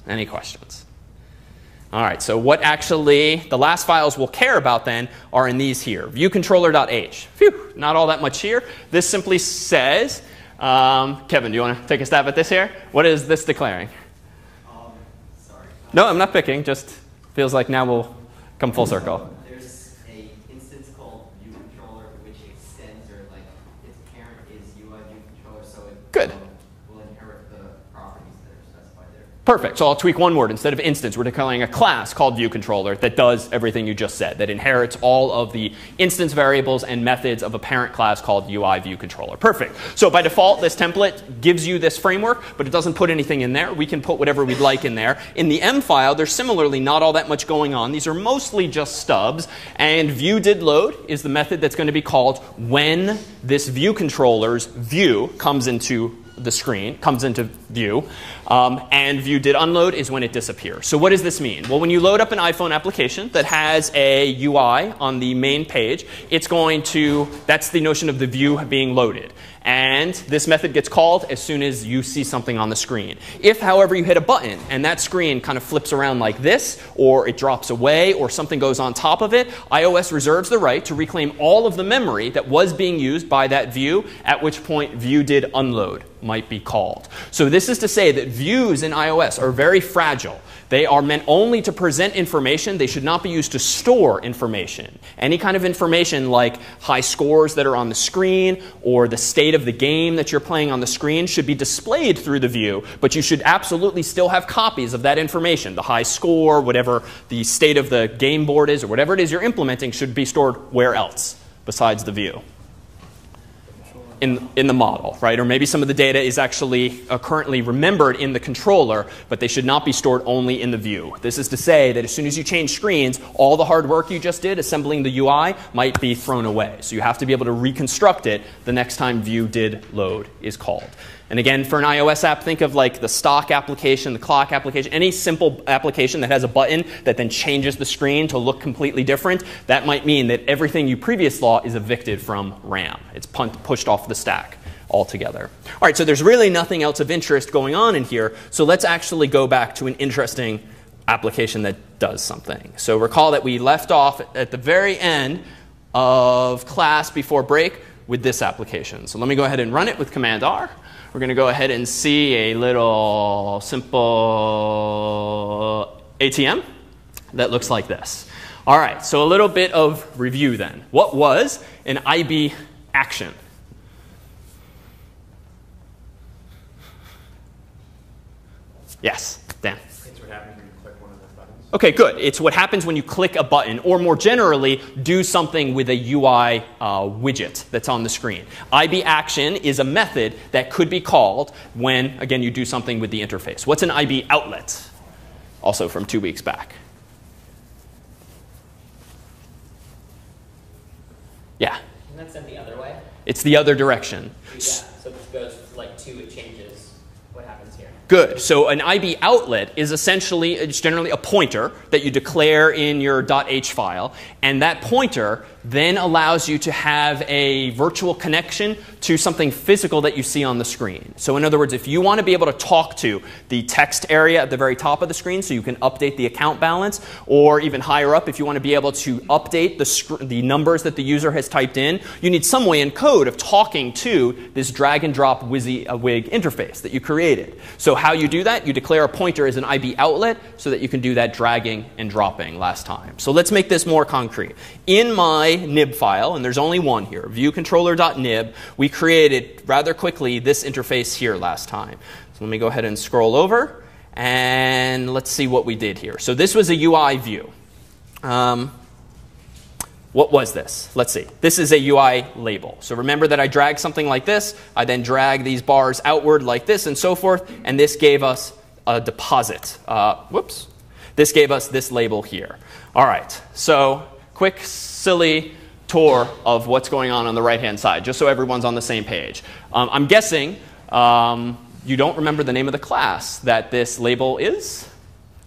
Any questions? All right, so what actually the last files we'll care about then are in these here. ViewController.h. Phew, not all that much here. This simply says, Kevin, do you want to take a stab at this here? What is this declaring? Sorry. No, I'm not picking. Just feels like now we'll come full circle. There's an instance called ViewController which extends, or like its parent is UI ViewController, so it Good. will inherit the properties that are specified there. Perfect. So I'll tweak one word. Instead of instance, we're declaring a class called ViewController that does everything you just said, that inherits all of the instance variables and methods of a parent class called UI ViewController. Perfect. So by default, this template gives you this framework, but it doesn't put anything in there. We can put whatever we'd like in there. In the M file, there's similarly not all that much going on. These are mostly just stubs. And ViewDidLoad is the method that's going to be called when this ViewController's view comes into the screen, comes into view, and ViewDidUnload is when it disappears. So what does this mean? Well, when you load up an iPhone application that has a UI on the main page, it's going to, that's the notion of the view being loaded. And this method gets called as soon as you see something on the screen. If, however, you hit a button and that screen kind of flips around like this, or it drops away, or something goes on top of it, iOS reserves the right to reclaim all of the memory that was being used by that view, at which point ViewDidUnload might be called. So this is to say that views in iOS are very fragile. They are meant only to present information. They should not be used to store information. Any kind of information like high scores that are on the screen or the state of the game that you're playing on the screen should be displayed through the view, but you should absolutely still have copies of that information. The high score, whatever the state of the game board is, or whatever it is you're implementing should be stored where else besides the view? In the model, right? Or maybe some of the data is actually currently remembered in the controller, but they should not be stored only in the view. This is to say that as soon as you change screens, all the hard work you just did assembling the UI might be thrown away. So you have to be able to reconstruct it the next time ViewDidLoad is called. And again, for an iOS app, think of like the stock application, the clock application, any simple application that has a button that then changes the screen to look completely different. That might mean that everything you previously saw is evicted from RAM. It's pushed off the stack altogether. All right, so there's really nothing else of interest going on in here. So let's actually go back to an interesting application that does something. So recall that we left off at the very end of class before break with this application. So let me go ahead and run it with Command R. We're going to go ahead and see a little simple ATM that looks like this. All right, so a little bit of review then. What was an IB action? Yes, Dan. It's what happens when you click one of the buttons. Okay, good. It's what happens when you click a button, or more generally, do something with a UI widget that's on the screen. IB action is a method that could be called when, again, you do something with the interface. What's an IB outlet? Also from 2 weeks back. Yeah? Isn't that sent the other way? It's the other direction. Yeah, so it goes like 2, it changes. What happens here? Good. So an IB outlet is essentially, it's generally a pointer that you declare in your .h file. And that pointer then allows you to have a virtual connection to something physical that you see on the screen. So in other words, if you want to be able to talk to the text area at the very top of the screen so you can update the account balance, or even higher up if you want to be able to update the numbers that the user has typed in, you need some way in code of talking to this drag and drop WYSIWYG interface that you created. So how you do that, you declare a pointer as an IB outlet so that you can do that dragging and dropping last time. So let's make this more concrete. In my nib file, and there's only one here, viewcontroller.nib, we created rather quickly this interface here last time. So let me go ahead and scroll over, and let's see what we did here. So this was a UI view. What was this? Let's see. This is a UI label. So remember that I dragged something like this. I then drag these bars outward like this and so forth, and this gave us a deposit. Whoops. This gave us this label here. All right. So quick, silly tour of what's going on the right-hand side, just so everyone's on the same page. I'm guessing you don't remember the name of the class that this label is?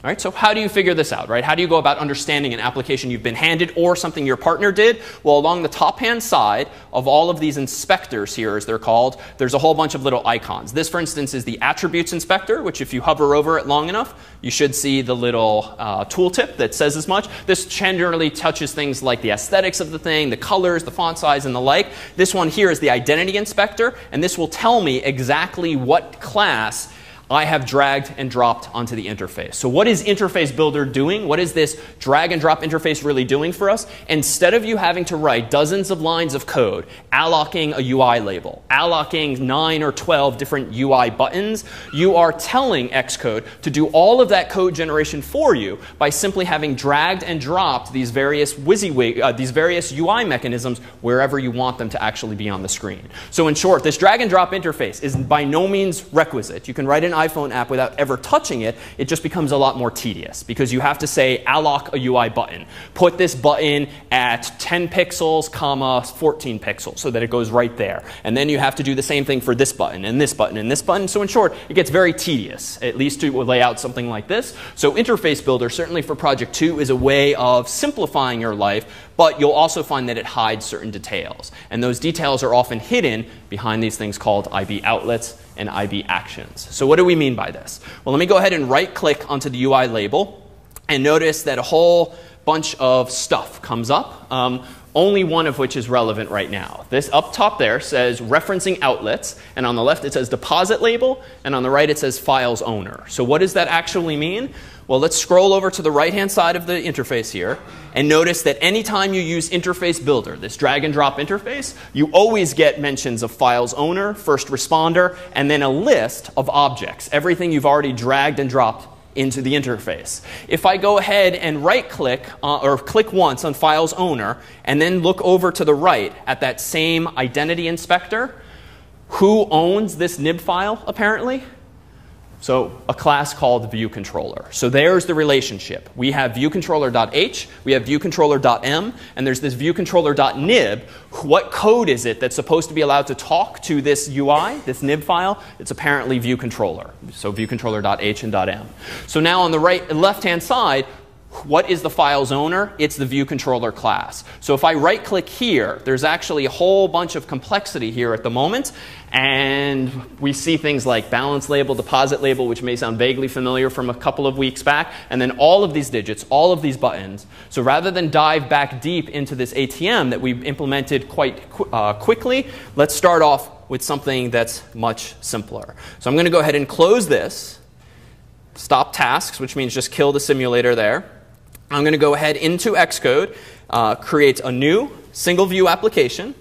All right, so how do you figure this out, right? How do you go about understanding an application you've been handed or something your partner did? Well, along the top-hand side of all of these inspectors here, as they're called, there's a whole bunch of little icons. This, for instance, is the attributes inspector, which if you hover over it long enough, you should see the little tooltip that says as much. This generally touches things like the aesthetics of the thing, the colors, the font size, and the like. This one here is the identity inspector, and this will tell me exactly what class I have dragged and dropped onto the interface. So what is Interface Builder doing? What is this drag and drop interface really doing for us? Instead of you having to write dozens of lines of code, allocking a UI label, allocking 9 or 12 different UI buttons, you are telling Xcode to do all of that code generation for you by simply having dragged and dropped these various UI mechanisms wherever you want them to actually be on the screen. So in short, this drag and drop interface is by no means requisite. You can write an iPhone app without ever touching it. It just becomes a lot more tedious because you have to say alloc a UI button. Put this button at 10 pixels, comma 14 pixels so that it goes right there. And then you have to do the same thing for this button and this button and this button. So in short, it gets very tedious, at least to lay out something like this. So Interface Builder, certainly for Project 2, is a way of simplifying your life, but you'll also find that it hides certain details. And those details are often hidden behind these things called IB outlets and IB actions. So what do we mean by this? Well, let me go ahead and right-click onto the UI label and notice that a whole bunch of stuff comes up, only one of which is relevant right now. This up top there says referencing outlets, and on the left it says deposit label, and on the right it says files owner. So what does that actually mean? Well, let's scroll over to the right-hand side of the interface here and notice that anytime you use Interface Builder, this drag and drop interface, you always get mentions of files owner, first responder, and then a list of objects, everything you've already dragged and dropped into the interface. If I go ahead and right-click or click once on files owner and then look over to the right at that same identity inspector, who owns this nib file apparently? So a class called viewController. So there's the relationship. We have viewController.h, we have viewController.m, and there's this viewController.nib. What code is it that's supposed to be allowed to talk to this UI, this nib file? It's apparently viewController. So viewController.h and .m. So now on the left-hand side, what is the file's owner? It's the viewController class. So if I right-click here, there's actually a whole bunch of complexity here at the moment. And we see things like balance label, deposit label, which may sound vaguely familiar from a couple of weeks back. And then all of these digits, all of these buttons. So rather than dive back deep into this ATM that we implemented quite quickly, let's start off with something that's much simpler. So I'm going to go ahead and close this. Stop tasks, which means just kill the simulator there. I'm going to go ahead into Xcode, create a new single view application.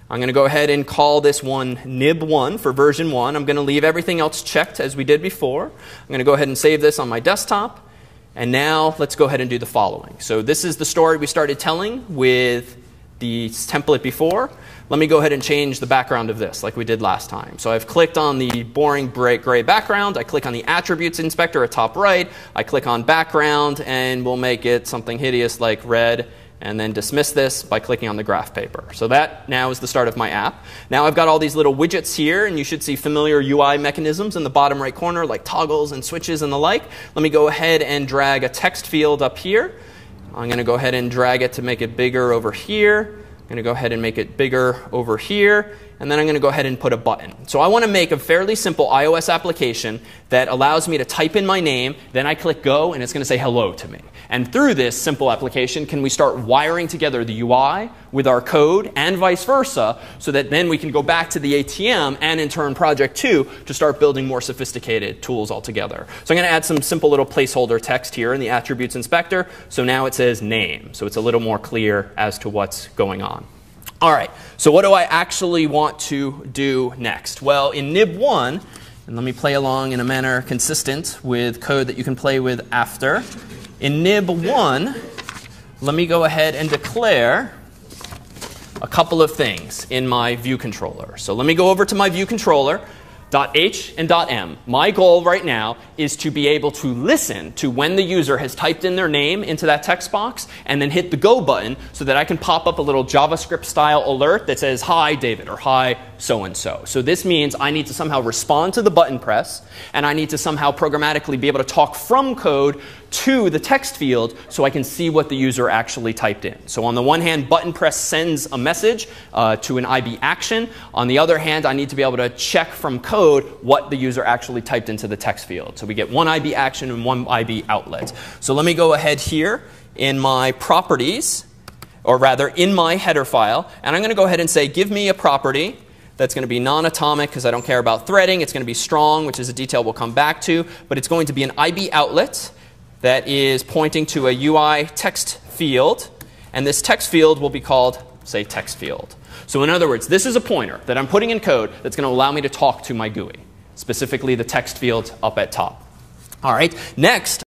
I'm going to go ahead and call this one nib1 for version 1. I'm going to leave everything else checked as we did before. I'm going to go ahead and save this on my desktop. And now let's go ahead and do the following. So this is the story we started telling with the template before. Let me go ahead and change the background of this like we did last time. So I've clicked on the boring gray background. I click on the attributes inspector at top right. I click on background, and we'll make it something hideous like red, and then dismiss this by clicking on the graph paper. So that now is the start of my app. Now I've got all these little widgets here, and you should see familiar UI mechanisms in the bottom right corner like toggles and switches and the like. Let me go ahead and drag a text field up here. I'm going to go ahead and drag it to make it bigger over here. I'm going to go ahead and make it bigger over here. And then I'm going to go ahead and put a button. So I want to make a fairly simple iOS application that allows me to type in my name. Then I click go, and it's going to say hello to me. And through this simple application, can we start wiring together the UI with our code and vice versa, so that then we can go back to the ATM and in turn Project 2 to start building more sophisticated tools altogether. So I'm going to add some simple little placeholder text here in the attributes inspector. So now it says name. So it's a little more clear as to what's going on. All right, so what do I actually want to do next? Well, in nib1, and let me play along in a manner consistent with code that you can play with after. In nib1, let me go ahead and declare a couple of things in my view controller. So let me go over to my view controller. .h and .m. My goal right now is to be able to listen to when the user has typed in their name into that text box and then hit the go button so that I can pop up a little JavaScript style alert that says, hi David, or hi so-and-so. So this means I need to somehow respond to the button press, and I need to somehow programmatically be able to talk from code to the text field so I can see what the user actually typed in. So on the one hand, button press sends a message to an IB action. On the other hand, I need to be able to check from code what the user actually typed into the text field. So we get one IB action and one IB outlet. So let me go ahead here in my properties, or rather in my header file, and I'm going to go ahead and say, give me a property that's going to be non-atomic because I don't care about threading. It's going to be strong, which is a detail we'll come back to, but it's going to be an IB outlet that is pointing to a UI text field, and this text field will be called, say, text field. So in other words, this is a pointer that I'm putting in code that's going to allow me to talk to my GUI, specifically the text field up at top. All right, next,